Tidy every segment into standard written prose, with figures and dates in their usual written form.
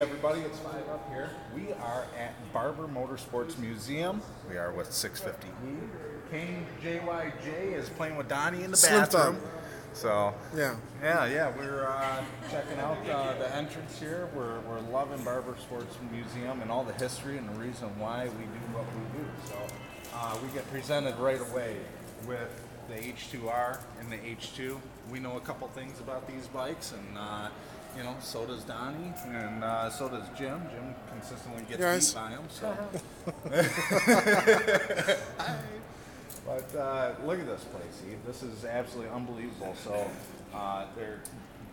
Everybody, it's 5 up here. We are at Barber Motorsports Museum. We are with 650E. King JYJ is playing with Donnie in the bathroom. So yeah, we're checking out the entrance here. We're loving Barber Sports Museum and all the history and the reason why we do what we do. So we get presented right away with the H2R and the H2. We know a couple things about these bikes, and so does Donnie, and so does Jim. Jim consistently gets beat by him. So, but look at this place, Eve. This is absolutely unbelievable. So they're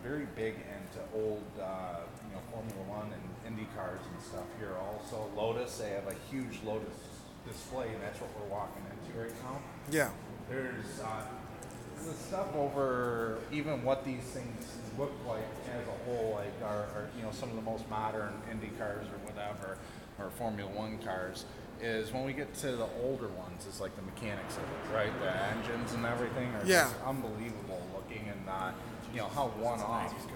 very big into old, Formula One and Indy cars and stuff here. Also, Lotus. They have a huge Lotus display, and that's what we're walking into right now. Yeah. There's the stuff over even what these things look like as a whole, like are some of the most modern Indy cars or whatever, or Formula One cars, is when we get to the older ones, is like the mechanics of it, right? The engines and everything are just unbelievable looking, and how one-off these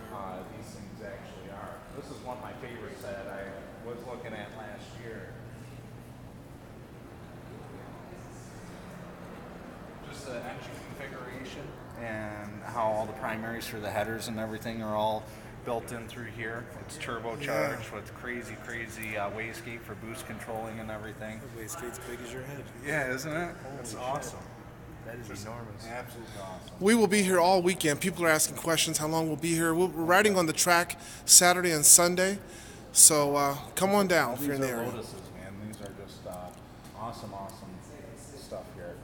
things actually are. This is one of my favorites that I was looking at last year. Just the engine configuration and how all the primaries for the headers and everything are all built in through here. It's turbocharged with crazy wastegate for boost controlling and everything. The wastegate's big as your head. Yeah, isn't it? That's awesome. That is enormous. Absolutely awesome. We will be here all weekend. People are asking questions how long we'll be here. We're riding on the track Saturday and Sunday, so come on down if you're in the area. Lotuses, man. These are just awesome stuff here.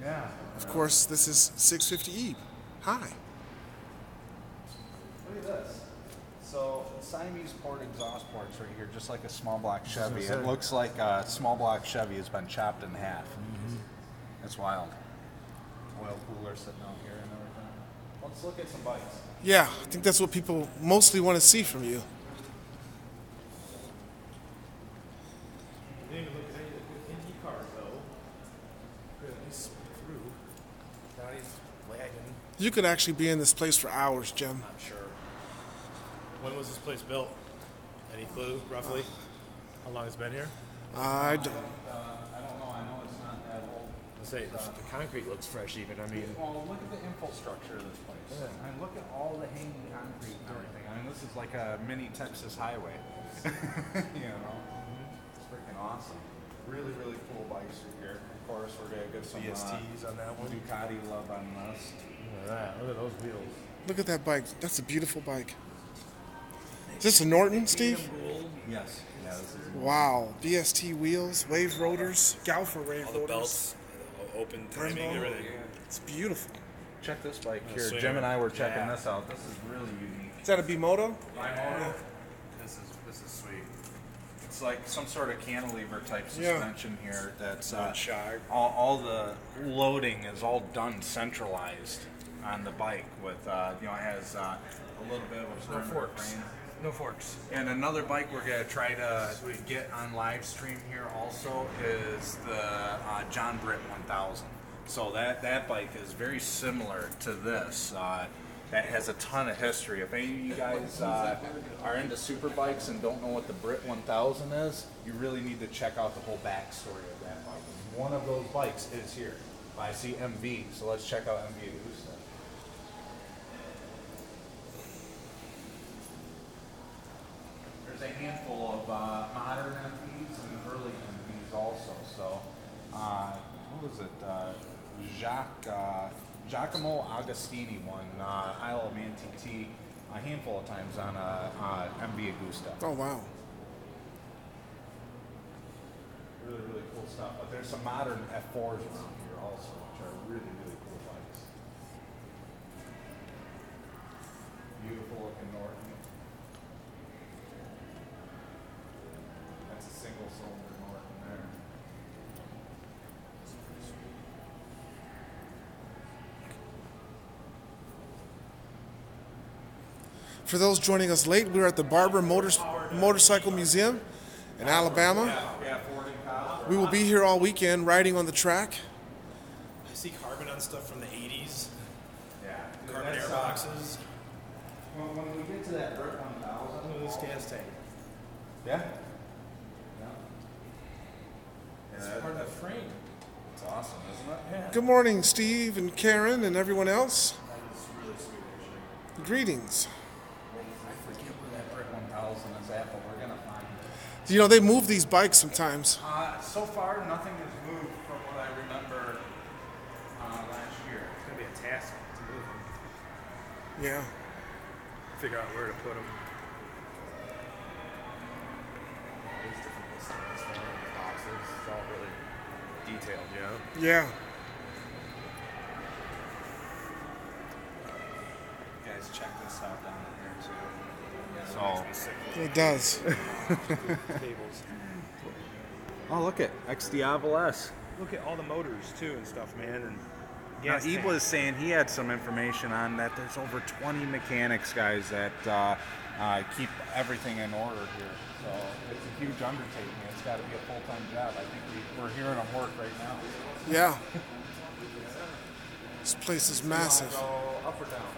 Yeah. Of course, this is 650E. Hi. Look at this. So Siamese port exhaust ports right here, just like a small block Chevy. It looks like a small block Chevy has been chopped in half. Mm-hmm. It's wild. Oil cooler sitting out here and everything. Let's look at some bikes. Yeah, I think that's what people mostly want to see from you. Didn't even look at any of the Indy cars though. At least through. Now he's lagging. You could actually be in this place for hours, Jim. I'm sure. When was this place built? Any clue, roughly? How long it's been here? I don't. I don't know. I know it's not that old. Let's say the concrete looks fresh even. I mean, Well, look at the infrastructure of this place. Yeah. I mean, look at all the hanging concrete and everything. I mean, this is like a mini Texas highway. It's freaking awesome. Really cool bikes through here. Of course, we're gonna get some BSTs on that one. Ducati love on this. Look at that. Look at those wheels. Look at that bike. That's a beautiful bike. Is this a Norton, Steve? Yes. Yeah, this is. Wow. BST wheels, wave rotors, Galfer wave All the rotors. belts, open timing, Rainbow. everything. It's beautiful. Check this bike here. Swinger. Jim and I were checking Yeah. this out. This is really unique. Is that a B-Moto? This is sweet. It's like some sort of cantilever type suspension here. That's all the loading is all done centralized on the bike. With it has a little bit of a perimeter frame. No forks. And another bike we're gonna try to get on live stream here also is the John Britt 1000. So that bike is very similar to this. That has a ton of history. If any of you guys are into super bikes and don't know what the Britt 1000 is, you really need to check out the whole backstory of that bike. One of those bikes is here by CMV. So let's check out MV Augusta. There's a handful of modern MVs and early MVs also. So, what was it? Giacomo Agostini won Isle of Man TT a handful of times on MV Augusta. Oh, wow. Really cool stuff. But there's some modern F4s around here also, which are really cool bikes. Beautiful looking Norton. That's a single cylinder Norton there. For those joining us late, we're at the Barber Motorcycle Museum in Alabama. Yeah, Ford and Kyle. We will be here all weekend riding on the track. I see carbon on stuff from the 80s. Yeah. Carbon air boxes. When we get to that Britt 1000, oldest gas tank. Yeah. It's part of the frame. It's awesome, isn't it? Yeah. Good morning, Steve and Karen and everyone else. Greetings. I forget where that Brick 1000 is at, but we're gonna find it. You know, they move these bikes sometimes. So far, nothing has moved from what I remember last year. It's gonna be a task to move them. Yeah. Figure out where to put them. These different listings, boxes. It's all really detailed, you know. Yeah. Guys, check this out down here too. Makes me sick. It does. Tables. Oh, look at XDiavel S. Look at all the motors too and stuff, man. And Now, gas Eve tank. was saying he had some information on that. There's over 20 mechanics, guys, that keep everything in order here. So it's a huge undertaking. It's got to be a full-time job. I think we're hearing them work right now. Yeah. This place is massive. Go up or down?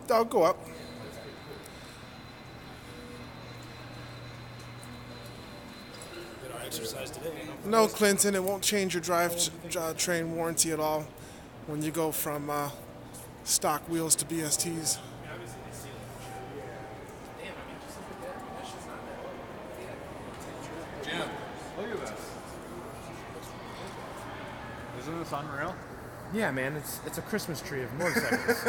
I'll go up. Did our exercise today. No, Clinton, it won't change your drivetrain warranty at all when you go from stock wheels to BSTs. Jim, look at this. Isn't this unreal? Yeah, man, it's a Christmas tree of motorcycles.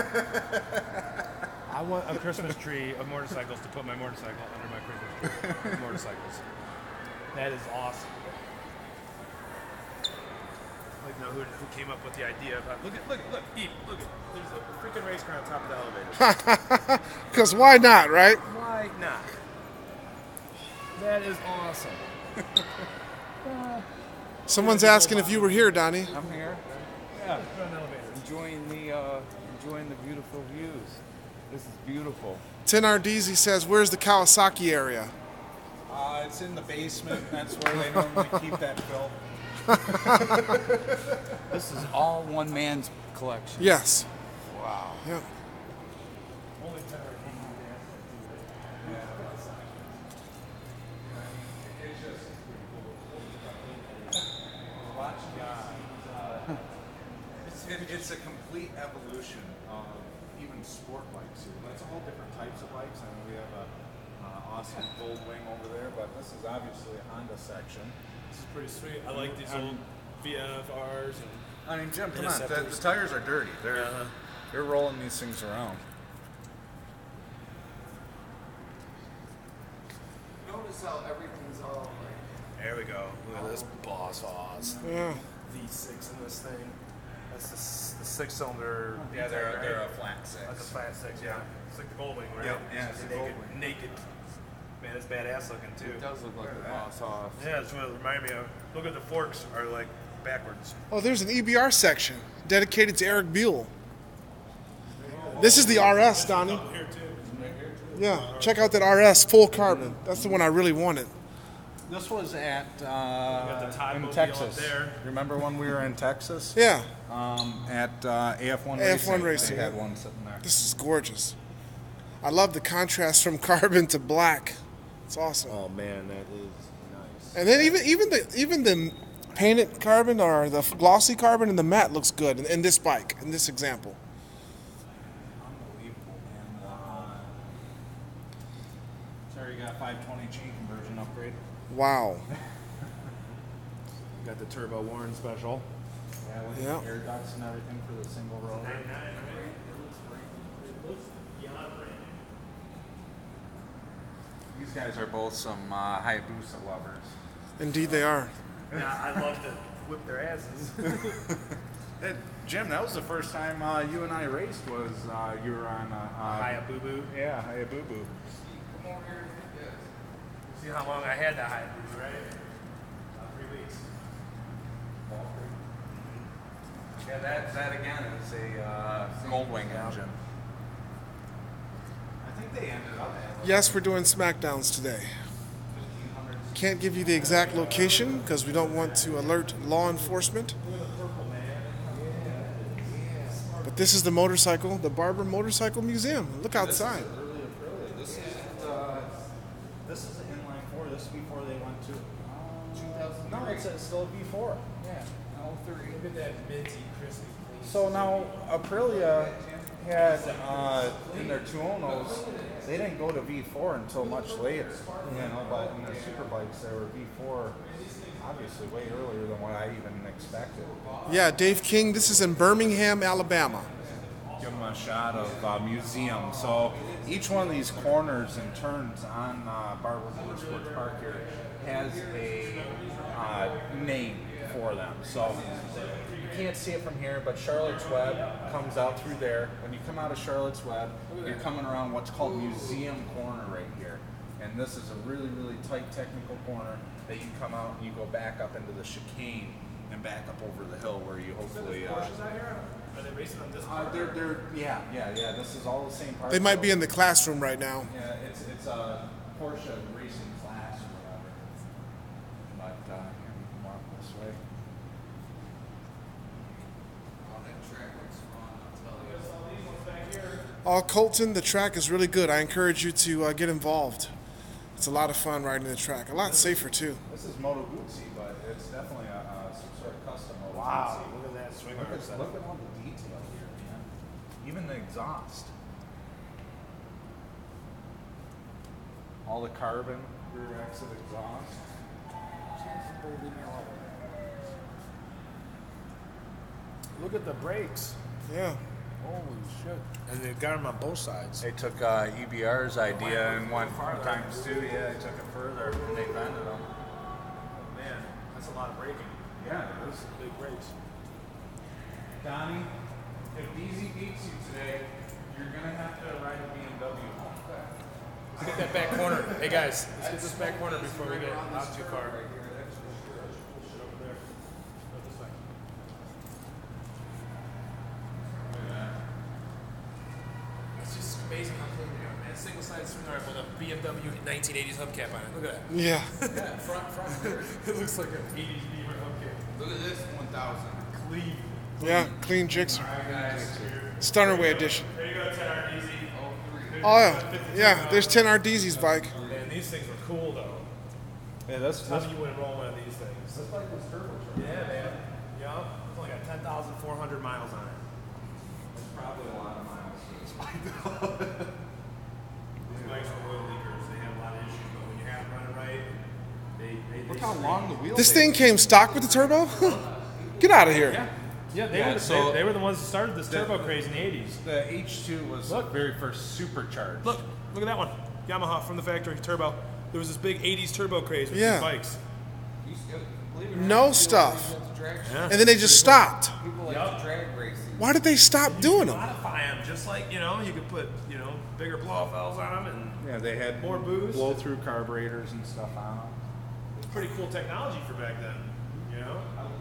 I want a Christmas tree of motorcycles to put my motorcycle under my Christmas tree of motorcycles. That is awesome. Like, you know, who came up with the idea of look, Eve, look, there's a freaking race car on top of the elevator. Because why not, right? Why not? That is awesome. Someone's asking if you were here, Donnie. I'm here. Yeah, put on the elevator. Enjoying the beautiful views. This is beautiful. 10RDZ says, where's the Kawasaki area? It's in the basement. That's where they normally keep that film. This is all one man's collection. Yes. Wow. Yeah. Only 10 It's a complete evolution of even sport bikes here. That's a whole different types of bikes. I mean, we have a awesome Gold Wing over there, but this is obviously a Honda section. This is pretty sweet. I like these old VFRs and I mean, Jim, come on. The Interceptors. tires are dirty. They're rolling these things around. Notice how everything's all like there we go. Look at this boss Oz. Yeah. V6 in this thing. That's the six-cylinder. Yeah, they're right? a flat six. Like a flat six, yeah. It's like the Gold Wing, right? Yep, yeah, it's the Gold Wing. Naked. Man, it's badass looking too. it does look like a boss off. Yeah, that's what it reminded me of. Look at the forks are like backwards. Oh, there's an EBR section dedicated to Eric Buell. This is the RS, Donnie. Here too. Yeah, check out that RS full carbon. That's the one I really wanted. This was at the Todd in Mobile Texas. up there. Remember when we were in Texas? Yeah, At AF1 AF1 Racing. Racing, They had yeah. one sitting there. this is gorgeous. I love the contrast from carbon to black. It's awesome. Oh man, that is nice. And then even the painted carbon or the glossy carbon and the matte looks good in this bike, in this example. Unbelievable, man. Sorry, you got 520 chain conversion upgrade. Wow. Got the Turbo Warren special. Yeah, with Yeah. the air ducts and everything for the single rotor. These guys are both some Hayabusa lovers. Indeed they are. Yeah, I love to whip their asses. Hey, Jim, that was the first time you and I raced. Was you were on a Hayabubu. Yeah, Hayabubu. See how long I had that Hayabubu, right? 3 weeks. Yeah, that again is a Gold Wing engine. I think they ended up at Yes, we're doing smackdowns today. Can't give you the exact location because we don't want to alert law enforcement. But this is the motorcycle, the Barber Motorcycle Museum. Look outside. This is an inline 4. This is before they went to 2000. No, it's still a V4. Yeah. Look at that minty, crispy. So now Aprilia had in their 210s, they didn't go to V4 until much later. You know, but in their superbikes they were V4, obviously way earlier than what I even expected. Yeah, Dave King, this is in Birmingham, Alabama. Give them a shot of museum. So each one of these corners and turns on Barbar Motorsports Park here has a name for them. So you can't see it from here, but Charlotte's Web comes out through there. When you come out of Charlotte's Web, you're coming around what's called Museum Corner right here. And this is a really, really tight technical corner that you come out and you go back up into the chicane and back up over the hill where you hopefully... Are they racing on this part? Yeah. This is all the same part. They might be in the classroom right now. Yeah, it's a Porsche racing class or whatever. But here, we can walk this way. Oh, that track looks fun, I'll tell you. Colton, the track is really good. I encourage you to get involved. It's a lot of fun riding the track. A lot safer too. This is Moto Guzzi, but it's definitely some sort of custom Moto Wow, Guzzi. look at that swing Look arm at setup. all the detail here, man. Even the exhaust. All the carbon rear exit exhaust. Look at the brakes. Yeah. Holy shit. And they've got them on both sides. They took EBR's idea and went times two. Yeah, they took it further and they bended them. Man, that's a lot of braking. Yeah, it is. Big brakes. Donnie, if Easy beats you today, you're gonna have to ride a BMW. Let's get that back corner. Hey guys, let's get this back corner before we get out too far. It's just amazing how clean they are, man. Single-sided swing arm with a BMW 1980s hubcap on it. Look at that. Yeah. Yeah, front. It looks like an 80s Beamer hubcap. Look at this 1000. Clean. Yeah, clean jigsaw. Stunnerway edition. There you go, 10 RDZ. Oh yeah. Yeah, there's 10 RDZ's bike. Man, these things were cool though. Yeah, that's How do you wouldn't roll one of these things? This bike was turbo. Yeah, man. Yup. It's only got 10,400 miles on it. It's probably a lot of miles for this bike. These bikes are oil leakers. They have a lot of issues, but when you have them running right, they Look how long the wheel. This thing came stock with the turbo? Get out of here. Yeah, they were the ones that started this turbo craze in the 80s. The H2 was the very first supercharged. Look at that one. Yamaha from the factory, turbo. There was this big 80s turbo craze with Yeah. these bikes. No stuff. Yeah. And then they just stopped. People like to drag racing. Why did they stop doing them? Modify them just like, you could put, bigger blow-off valves on them and Yeah, they had more boost. blow-through carburetors and stuff on them. It's pretty cool technology for back then,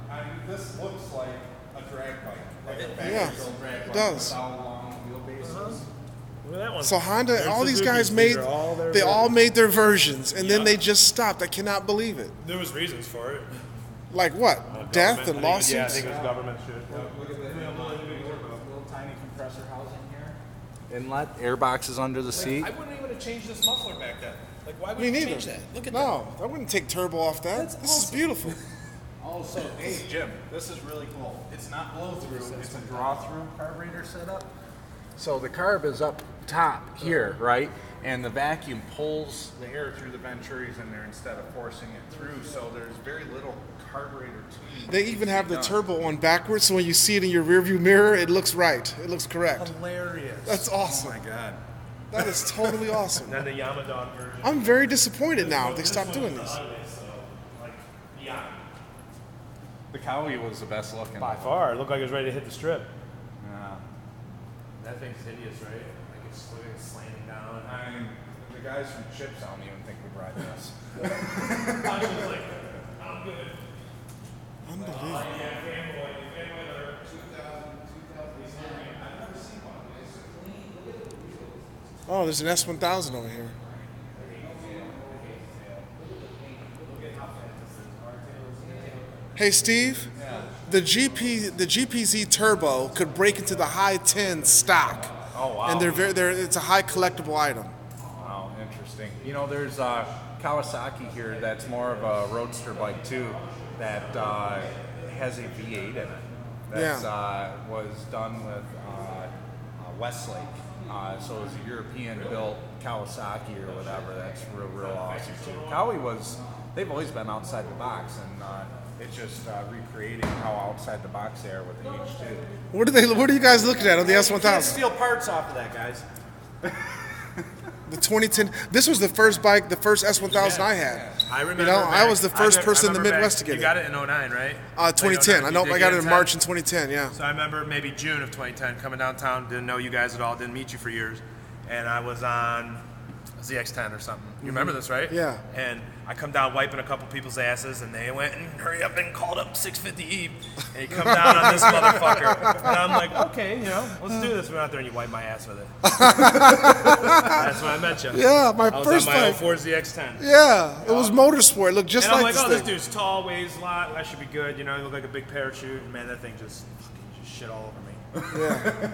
I mean, this looks like a drag bike, like a Yeah, factory-built drag it bike does. with how long wheelbases. Look at that one. So Honda, There's all these Suzuki's. guys These made, are all their they all versions. made their versions, and then Yeah. they just stopped. I cannot believe it. There was reasons for it. Like what? Death and lawsuits? Yeah, I think it was government shit. Look at the little tiny compressor housing here. Inlet, air boxes under the seat. I wouldn't even have changed this muffler back then. Like, why would Me you neither. change that? Look at No, I wouldn't take turbo off that. This is beautiful. Also, hey Jim, this is really cool. It's not blow through, it's a draw through carburetor setup. So the carb is up top here, right? And the vacuum pulls the air through the venturis in there instead of forcing it through. So there's very little carburetor tuning. They even have the turbo on backwards, so when you see it in your rearview mirror, it looks right. It looks correct. that. Hilarious. That's awesome. Oh my God. That is totally awesome. And then the Yamadon version. I'm very disappointed now they stopped doing this. Like, beyond. The Cowie was the best looking. By far. It looked like it was ready to hit the strip. Yeah. That thing's hideous, right? Like, it's slanting down. I mean, the guys from Chips, I don't even think would ride this. I was just like, I'm good. Unbelievable. Oh, there's an S1000 over here. Hey Steve, the GPZ Turbo could break into the high 10 stock. Oh wow. And it's a high collectible item. Wow. interesting. You know, there's Kawasaki here that's more of a roadster bike too, that has a V8 in it. That's was done with Westlake. So it was a European-built Kawasaki or whatever. That's real awesome too. They've always been outside the box, and it's just recreating how outside the box they are with the H2. What are you guys looking at on the Can't S1000? steal parts off of that, guys. The 2010. This was the first bike, the first S1000 I had. I remember. You know, I was the first person in the Midwest to get You it. got it in 09, right? 2010. I know. You I did got get it in March in 2010. Yeah. So I remember maybe June of 2010 coming downtown. Didn't know you guys at all. Didn't meet you for years. And I was on ZX10 or something. You remember this, right? Yeah. And I come down wiping a couple people's asses, and they went and hurry up and called up 650E. And you come down on this motherfucker. And I'm like, okay, you know, let's do this. We're out there and you wipe my ass with it. That's when I met you. Yeah, my I was first on my bike. 04 ZX10. Yeah, it was motorsport. It looked just And I'm like like, this oh, thing. this dude's tall, weighs a lot. I should be good. You know, he looked like a big parachute. And man, that thing just shit all over me. Yeah.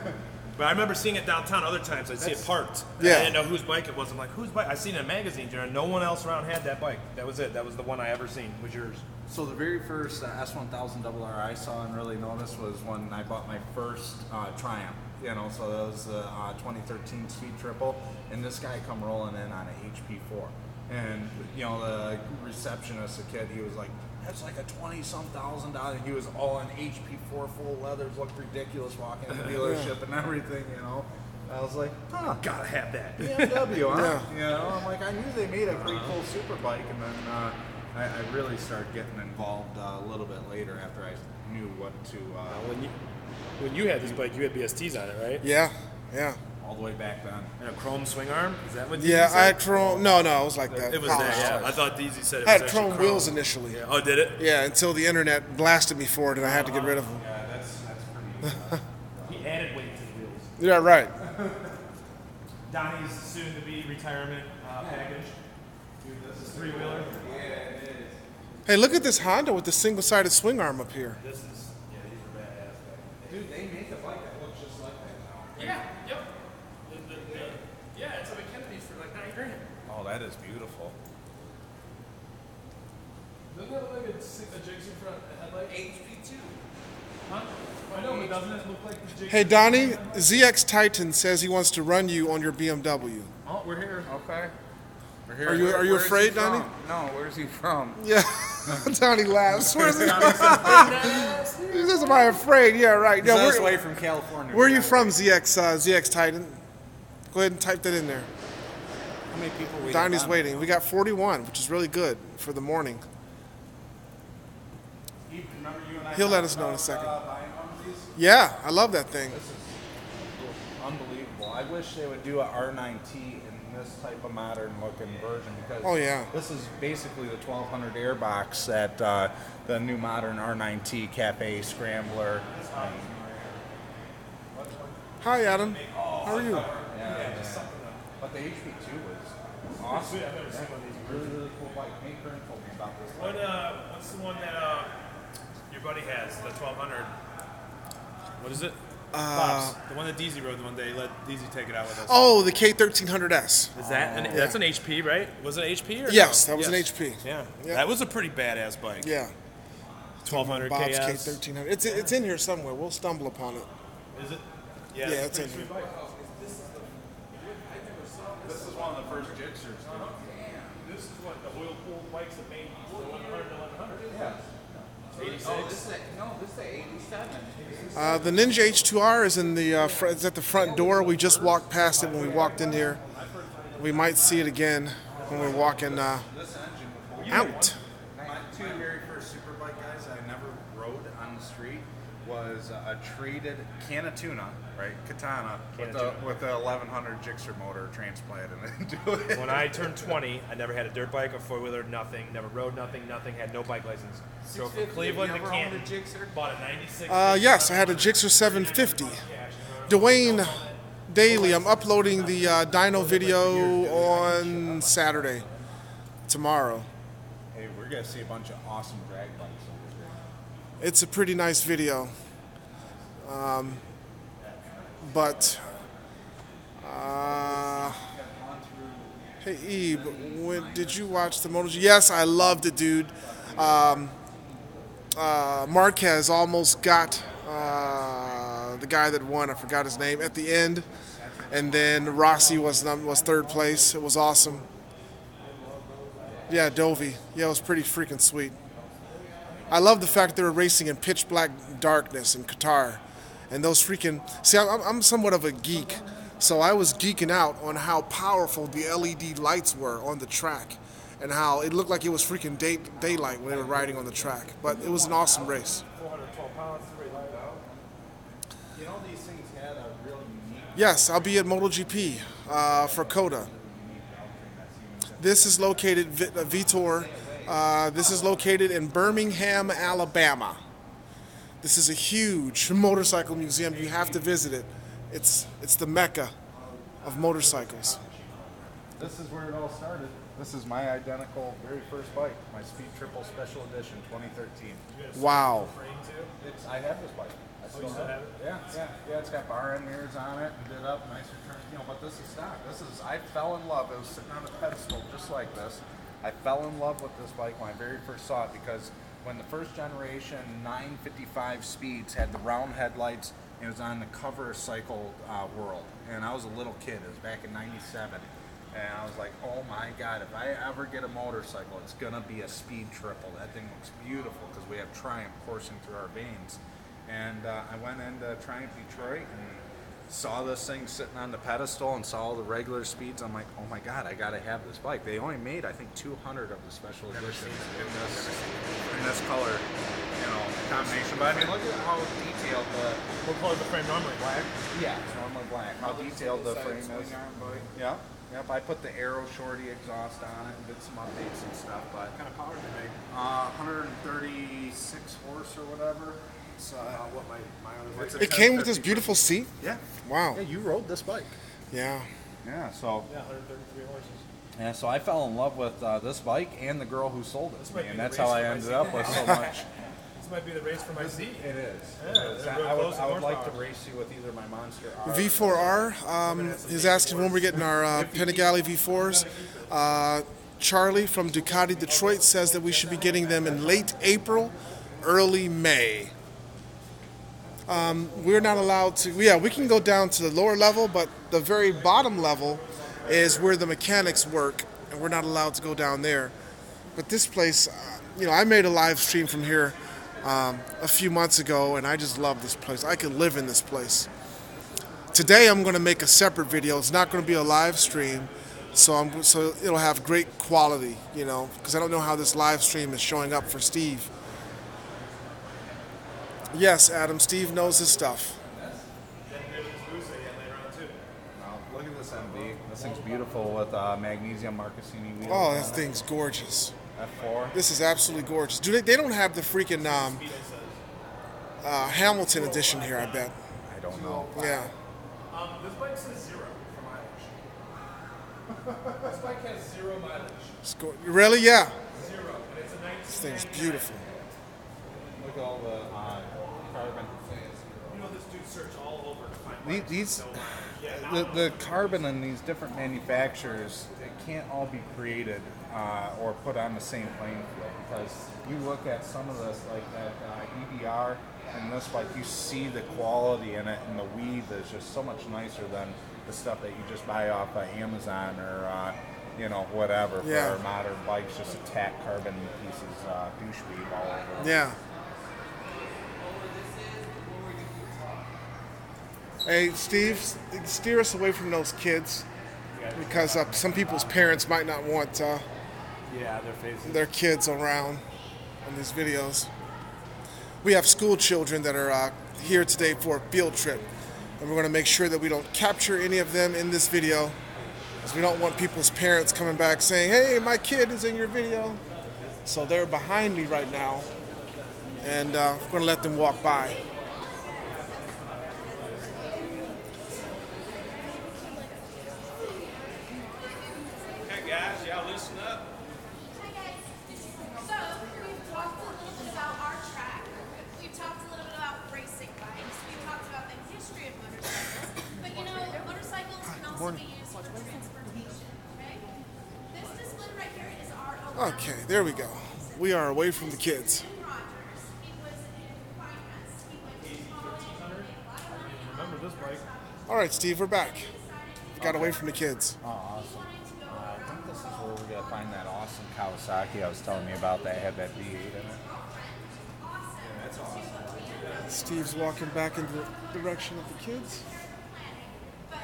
But I remember seeing it downtown other times. I'd see it parked. Yeah. I didn't know whose bike it was. I'm like, whose bike? I seen it in magazines. You know, no one else around had that bike. That was it. That was the one I ever seen. Was yours? So the very first S1000RR I saw and really noticed was when I bought my first Triumph. You know, so that was the 2013 Speed Triple, and this guy come rolling in on an HP4, and you know the receptionist, a kid, he was like, "That's like a $20,000." He was all in HP4 full leathers, looked ridiculous walking in the dealership and everything. You know, I was like, "Huh, Gotta have that. BMW, huh?" Yeah. You know, I'm like, I knew they made a pretty cool super bike, and then I really started getting involved a little bit later after I knew what to. When you had this bike, you had BSTs on it, right? Yeah. Yeah. All the way back then. And a chrome swing arm? Is that what? Yeah. DZ I had said? chrome. No, it was like that. It was polished. that. Yeah. I thought DZ said it I was had actually chrome wheels initially. Yeah. Oh, did it? Yeah, until the internet blasted me for it, and I had to get rid of them. Yeah, that's pretty. He added weight to the wheels. Yeah, right. Donnie's soon-to-be retirement package. This is three-wheeler. Hey, look at this Honda with the single-sided swing arm up here. This is, yeah, these are badass. Dude, they make a bike that looks just like that now. Yeah, yep. Yeah, it's a McKinney's for like $9,000. Oh, that is beautiful. Doesn't that look like a Jigsaw front headlight? HP2. Huh? I know, but doesn't it look like the Jigsaw? Hey, Donnie, ZX Titan says he wants to run you on your BMW. Oh, we're here. Okay. We're here. Are you Where's he afraid, from? Donnie? No, where's he from? Yeah. Donnie laughs. Where's he? He says, "Am I afraid?" Yeah, right. He's Yeah, on his where, way from California. where are you from, ZX Titan? Go ahead and type that in there. How many people waiting? Donnie's on? waiting. We got 41, which is really good for the morning. Remember you and I He'll let talked us know in a about, second. buying one of these? Yeah, I love that thing. This is unbelievable. I wish they would do a R9T in this type of modern looking version because Oh, yeah. this is basically the 1200 airbox that the new modern R9T Cafe Scrambler. Hi, Adam. How are you? But the HP2 was awesome. I've never seen one of these. Really cool bike. Nate Kern told me about this. What's the one that your buddy has, the 1200? What is it? Bob's. The one that DZ rode the one day. Let DZ take it out with us. Oh, the K1300S. Is that that's an HP, right? Was it HP or Yes, no? that was an HP. Yeah. Yeah. That was a pretty badass bike. Yeah. 1200 Bob's KS. K1300. It's in here somewhere. We'll stumble upon it. Is it? Yeah, it's in pretty here. sweet bike. This is one of the first Gixxers. This is what the oil cooled bikes that made the 1100 to 1100. Yeah. 86. Oh, this is the 87. The Ninja H2R is in the it's at the front door. We just walked past it when we walked in here. We might see it again when we're walking out. My two very first superbike guys I never rode on the street was a treated Canatuna, right? Katana with the 1100 Gixxer motor transplanted into it. When I turned 20, I never had a dirt bike, a four-wheeler, nothing. Never rode nothing, had no bike license. Drove from 650. Cleveland Have to you ever owned Canton. a Gixxer? Bought a 96. Yes, I had a Gixxer 750. Dwayne Daly, I'm uploading the dyno video on Saturday, tomorrow. Hey, we're gonna see a bunch of awesome drag bikes over here. It's a pretty nice video. But Hey Ebe, when did you watch the MotoGP? Yes, I loved it, dude. Marquez almost got the guy that won. I forgot his name at the end, and then Rossi was third place. It was awesome. Yeah, Dovey. Yeah, it was pretty freaking sweet. I love the fact they were racing in pitch black darkness in Qatar, and those freaking. See, I'm somewhat of a geek, so I was geeking out on how powerful the LED lights were on the track, and how it looked like it was freaking daylight when they were riding on the track. But it was an awesome race. 412 pounds. You know, these things had a real unique. Yes, I'll be at MotoGP for Coda. This is located, Vitor. This is located in Birmingham, Alabama. This is a huge motorcycle museum. You have to visit it. It's the mecca of motorcycles. This is where it all started. This is my identical very first bike, my Speed Triple Special Edition 2013. Wow. I have this bike. I still have it. Yeah. It's got bar end mirrors on it, and did up, nicer turn. But this is stock. I fell in love. It was sitting on a pedestal just like this. I fell in love with this bike when I very first saw it because when the first generation 955 Speeds had the round headlights, it was on the cover of Cycle World, and I was a little kid. It was back in '97. And I was like, oh my God, if I ever get a motorcycle, it's going to be a Speed Triple. That thing looks beautiful because we have Triumph coursing through our veins. And I went into Triumph Detroit and saw this thing sitting on the pedestal and saw all the regular speeds. I'm like, oh my God, I got to have this bike. They only made, I think, 200 of the special editions in this color, combination. But I mean, look at how detailed What color is the frame normally? Black? Yeah, it's normally black. How detailed the frame is. Yeah. Yep, I put the Aero Shorty exhaust on it and did some updates and stuff. But What kind of power do they make? 136 horse or whatever. So What my other bike? It came with this beautiful seat. Yeah. Wow. Yeah, you rode this bike. Yeah. Yeah. So. Yeah, 133 horses. Yeah. So I fell in love with this bike and the girl who sold it to might me, be and the that's race how I for my ended seat. up with so much. This might be the race for my seat. It is. Yeah, It is. they're real I close to would like to horsepower. race you with either my Monster R. V4R is asking when we're getting our Panigale V4s. Charlie from Ducati Detroit says that we should be getting them in late April, early May. We're not allowed to. Yeah, we can go down to the lower level, but the very bottom level is where the mechanics work, and we're not allowed to go down there. But this place, I made a live stream from here a few months ago, and I just love this place. I could live in this place. Today, I'm going to make a separate video. It's not going to be a live stream, so it'll have great quality, because I don't know how this live stream is showing up for Steve. Yes, Adam, Steve knows his stuff. Look at this MV. This thing's beautiful with magnesium Marcassini wheels. Oh, on that it. thing's gorgeous. F4. This is absolutely gorgeous. They don't have the freaking Hamilton edition here, I bet. I don't know. Yeah. This bike says 0 for mileage. This bike has 0 mileage. Really? Yeah. 0. And it's a 19. This thing's beautiful. Look at all the carbon. This dude searched all over to find These the carbon in these different manufacturers, it can't all be created or put on the same playing field, because you look at some of this, like that EBR and this bike, you see the quality in it, and the weave is just so much nicer than the stuff that you just buy off Amazon or whatever Yeah. for modern bikes, just a tack carbon pieces, douche weave all over. Yeah. Hey, Steve, steer us away from those kids, because some people's parents might not want Yeah, their faces. their kids around on these videos. We have school children that are here today for a field trip, and we're going to make sure that we don't capture any of them in this video, because we don't want people's parents coming back saying, hey, my kid is in your video. So they're behind me right now, and we're going to let them walk by. Okay, guys, y'all listen up. Hi guys. So we've talked a little bit about our track. We've talked a little bit about racing bikes. We've talked about the history of motorcycles. But motorcycles can also be used for transportation. Okay. Okay, there we go. We are away from the kids. Remember this bike? All right, Steve, we're back. We got away from the kids. Oh, awesome. I think this is where we're going to find that awesome Kawasaki I was telling you about that had that V8 in it. Steve's walking back in the direction of the kids. But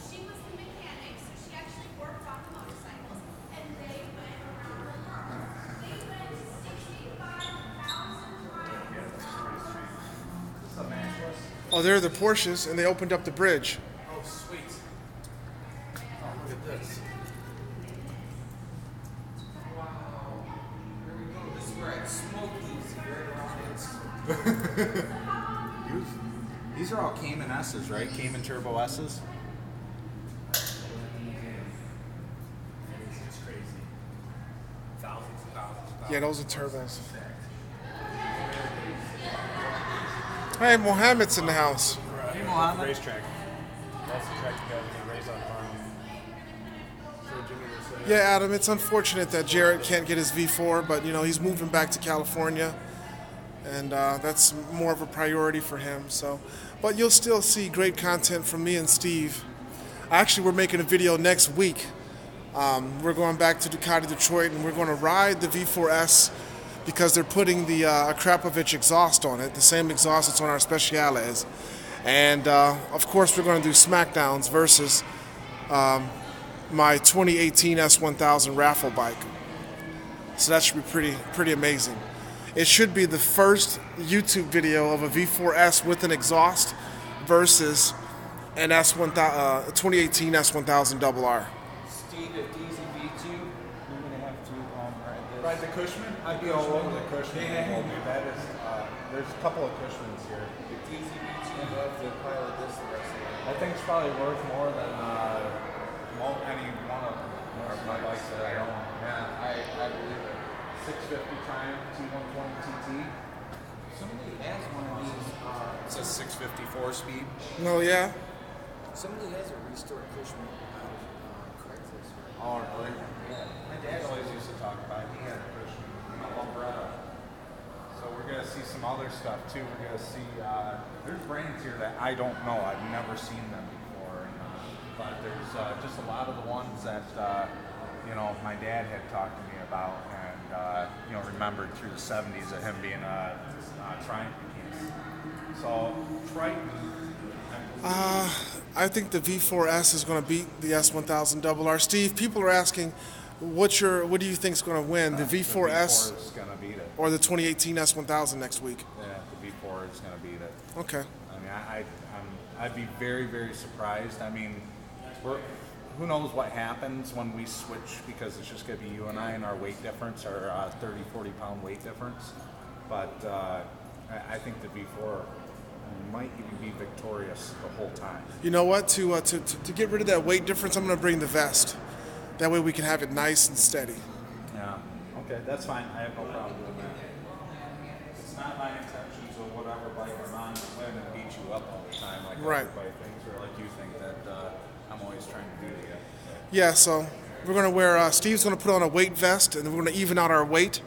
she was the mechanic, so she actually worked on the motorcycles, and they went around the world. They went 65,000 miles. Oh, they're the Porsches, and they opened up the bridge. Oh, sweet. Oh, look at this. Wow. Here we go. This is where I'd smoke these right around it. These are all Cayman S's, right? Cayman Turbo S's? It's crazy. Thousands and thousands. Yeah, those are turbos. Hey, Mohammed's in the house. Hey, Mohammed. Racetrack. That's the track you guys can race on farm. So Jimmy was saying. Yeah, Adam, it's unfortunate that Jarrett can't get his V4, but he's moving back to California, and that's more of a priority for him. So, but you'll still see great content from me and Steve. Actually, we're making a video next week. We're going back to Ducati Detroit, and we're going to ride the V4S because they're putting the Akrapovic exhaust on it, the same exhaust that's on our Speciales. And of course, we're going to do smackdowns versus my 2018 S1000 raffle bike. So that should be pretty amazing. It should be the first YouTube video of a V4S with an exhaust versus an 2018 S1000 RR. Steve, at DZV2, you're going to have to ride the Cushman? I'd be all over the Cushman. Yeah. That is, there's a couple of Cushmans here. The DZB2 love the pilot this the rest of the I think it's probably worth more than any one of my bikes that I own. Yeah, I believe it. 650 time T120 TT. Somebody has one of these. It's a 654 speed. No, yeah. Somebody has a restored Cushman out of Craigslist. Oh, really? Yeah. My dad always used to talk about it. He had a Cushman, Lumbretta. So we're going to see some other stuff too. We're going to see, there's brands here that I don't know. I've never seen them before. But there's just a lot of the ones that, my dad had talked to me about and, remembered through the 70s of him being a Triumph mechanic. So, Triton. I think the V4S is going to beat the S1000 RR. Steve, people are asking, what do you think is going to win, the V4S The V4 is going to beat it. or the 2018 S1000 next week? Yeah, the V4 is going to beat it. Okay. I mean, I'd be very, very surprised. I mean, who knows what happens when we switch, because it's just going to be you and I and our weight difference, our 30, 40 pound weight difference. But I think the V4 might even be victorious the whole time. You know what? To get rid of that weight difference, I'm going to bring the vest. That way we can have it nice and steady. Yeah. Okay, that's fine. I have no problem with that. It's not my intention to whatever bike I'm on to win and beat you up all the time like Right. everybody thinks, or like you think that I'm always trying to do to you. Yeah, so we're going to wear, Steve's going to put on a weight vest, and then we're going to even out our weight.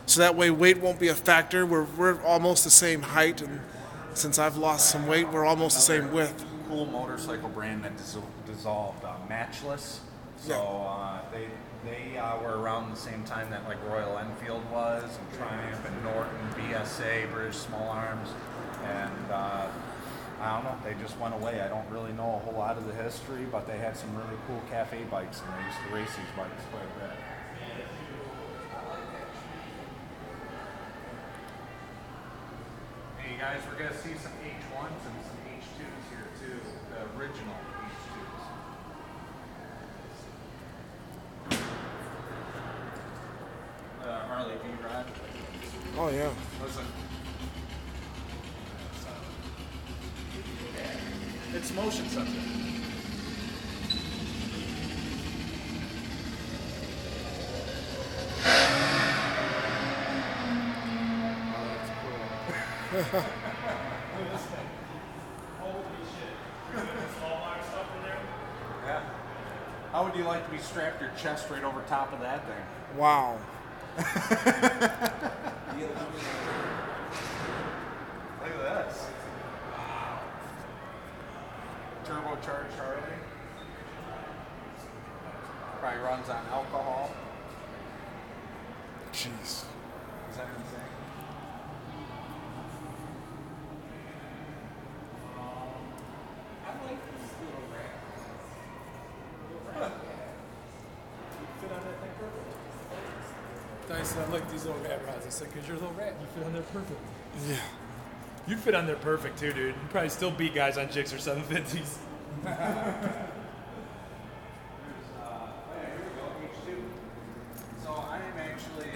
So that way weight won't be a factor. We're almost the same height, and since I've lost some weight, we're almost the same width. Cool motorcycle brand that dissolved, Matchless. So they were around the same time that like Royal Enfield was, and Triumph and Norton, BSA, British Small Arms, and I don't know, they just went away. I don't really know a whole lot of the history, but they had some really cool cafe bikes, and they used to race these bikes quite a bit. Hey guys, we're gonna see some H1s and some H2s here too, the original H2s. Harley V-Rod. Oh, yeah. Listen. It's motion sensor. Look at this thing. Holy shit. You're doing this small box stuff in there? Yeah. How would you like to be strapped your chest right over top of that thing? Wow. Look at this. Turbocharged Harley. Probably runs on alcohol. Jeez. Is that insane? I like this little rat. Fit on that thing perfect. I said, I like these little rat rods. I said, because you're a little rat, you fit on there perfect. Yeah. You'd fit on there perfect too, dude. You'd probably still beat guys on Jigs or 750s. So I am actually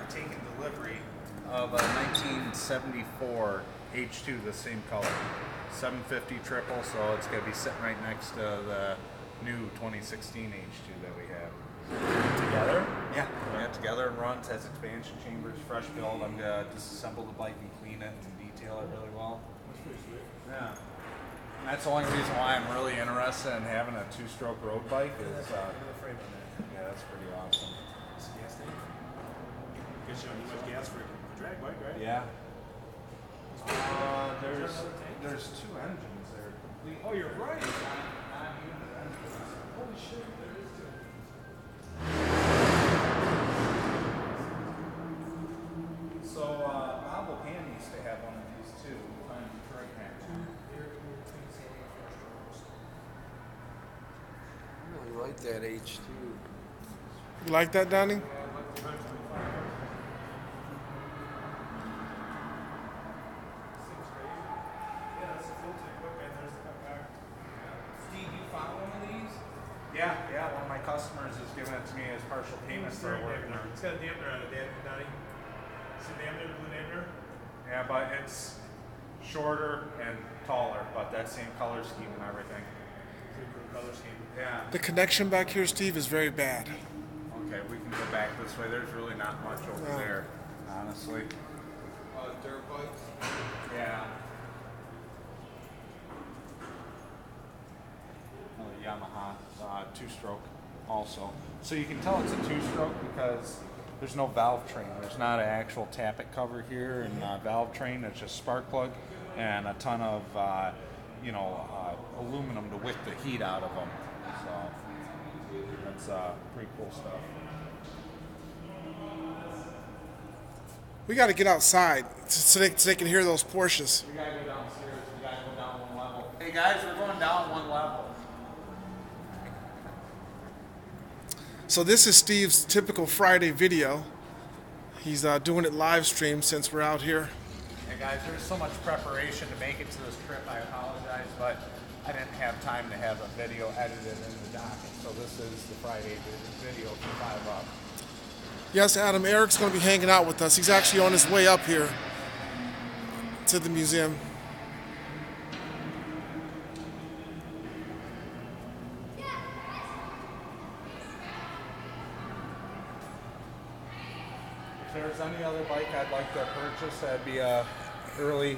taking delivery of a 1974 H2, the same color, 750 triple. So it's gonna be sitting right next to the new 2016 H2 that we have. Together? Yeah, together it runs, has expansion chambers, fresh build. I'm gonna disassemble the bike and clean it and detail it really well. That's pretty sweet. Yeah. And that's the only reason why I'm really interested in having a two-stroke road bike is, Look at the frame on that. yeah, that's pretty awesome. It's a gas tank. Gives you much gas for a drag bike, right? Yeah. There's two engines there. Complete. Oh, you're right. Non-unit engines. Holy shit, there is two. So, Novel Pan used to have one of these too. Time Detroit had two. I really like that H2. You like that, Donnie? Steve, you found one of these? Yeah, one of my customers is giving it to me as partial payment for working on. It's got a dampener on it, Donnie. See the dampener, the blue dampener? Yeah, but it's shorter and taller, but that same color scheme and everything. Pretty cool color scheme. Yeah. The connection back here, Steve, is very bad. Okay, we can go back this way. There's really not much over No. there, honestly. Dirt bikes. Yeah. Another Yamaha two-stroke also. So you can tell it's a two-stroke because there's no valve train. There's not an actual tappet cover here and valve train. It's just spark plug and a ton of aluminum to wick the heat out of them. So that's pretty cool stuff. We got to get outside so they can hear those Porsches. We gotta go downstairs. We gotta go down one level. Hey guys, we're going down one level. So this is Steve's typical Friday video. He's doing it live stream since we're out here. Hey guys, there's so much preparation to make it to this trip. I apologize, but I didn't have time to have a video edited in the docket. So this is the Friday video for 5 Up. Yes, Adam, Eric's going to be hanging out with us. He's actually on his way up here to the museum. If there's any other bike I'd like to purchase, that'd be a early,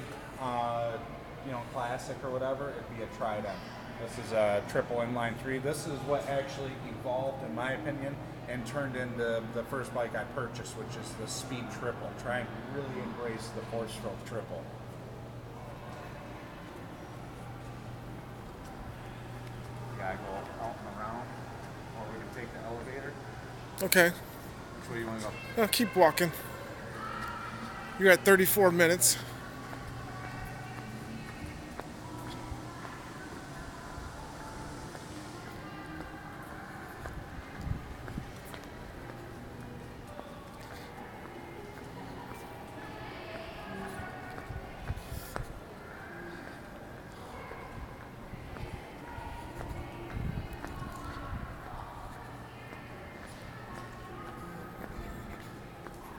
classic or whatever. It'd be a Trident. This is a triple inline 3. This is what actually evolved, in my opinion, and turned into the first bike I purchased, which is the Speed Triple. Try and really embrace the 4-stroke triple. Yeah, I go out and around, or we can take the elevator. Okay, Which way do you want to go? keep walking. You're at 34 minutes.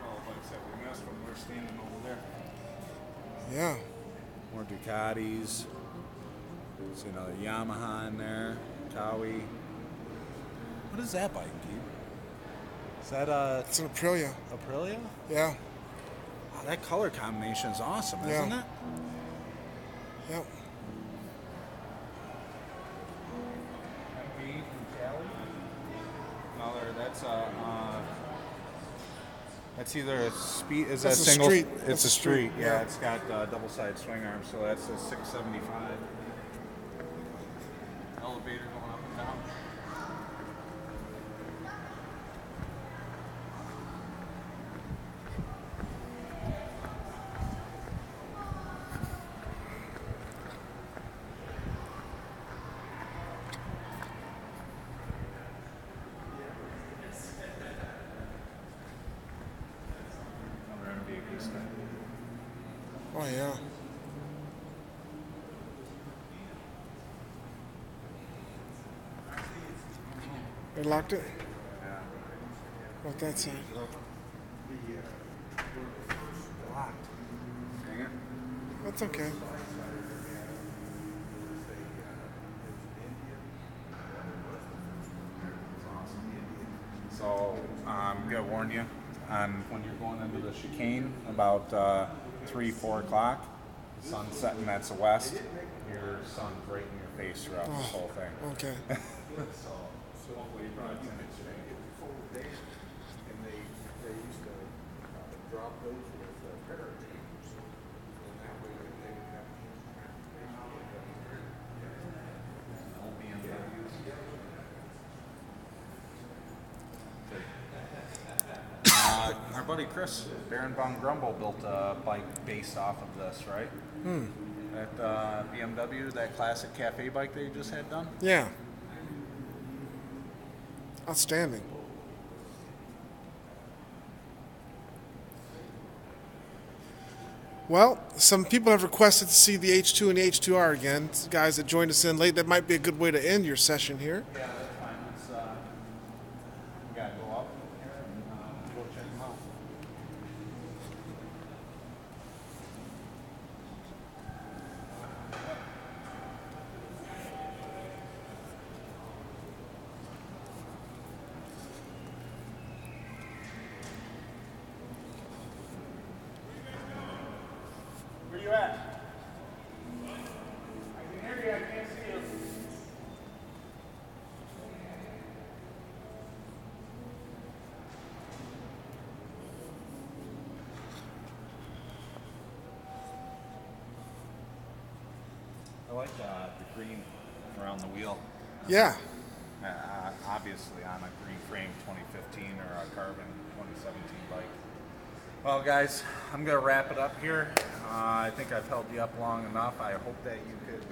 All the bikes that we missed when we were standing over there. Yeah. More Ducatis. There's another Yamaha in there. Kawi. What is that bike, Keith? Is that It's an Aprilia. Aprilia? Yeah. Wow, that color combination is awesome, Yeah. isn't it? Yep. MB from Cali. Another, that's It's either a speed. Is that That's a single? street. It's That's a a street. street, Yeah, yeah. it's got double side swing arms, so that's a 675. Elevator going up and down. Another MDB style. Oh yeah. They locked it. What that side? Locked. Dang it. That's okay. So I'm gonna warn you on when you're going into the chicane about 3-4 o'clock. Sun setting, that's the west. Your sun's right in your face throughout this whole thing. Okay. So hopefully you brought it in today. And they used to drop those with parakeets. And that way they would have Old BMWs. Our buddy Chris, Baron von Grumble, built a bike based off of this, right? That BMW, that classic cafe bike that you just had done. Yeah. Outstanding. Well, some people have requested to see the H2 and the H2R again. Guys that joined us in late, that might be a good way to end your session here. Yeah, that's fine. Let's, we gotta go up here and go check them out. Where you at? I can hear you, I can't see you. I like the green around the wheel. Yeah. Obviously on a green frame 2015 or a carbon 2017 bike. Well, guys, I'm going to wrap it up here. I think I've held you up long enough. I hope that you could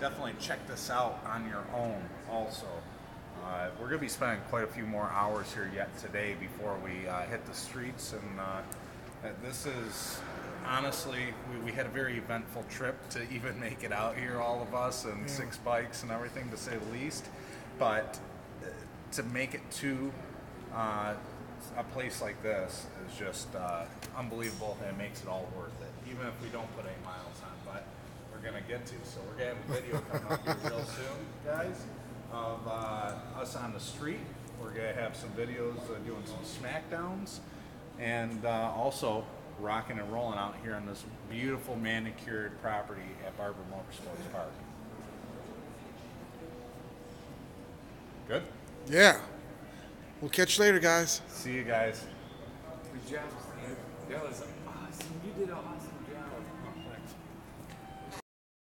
definitely check this out on your own also. We're going to be spending quite a few more hours here yet today before we hit the streets. And this is, honestly, we had a very eventful trip to even make it out here, all of us, and 6 bikes and everything, to say the least. But to make it to a place like this is just unbelievable, and it makes it all worth it, even if we don't put 8 miles on. But we're going to get to. So we're going to have a video coming up here real soon, guys, of us on the street. We're going to have some videos doing some smackdowns, and also rocking and rolling out here on this beautiful manicured property at Barbar Motorsports Park. Good? Yeah. We'll catch you later, guys. See you guys. Good job. That was awesome. You did a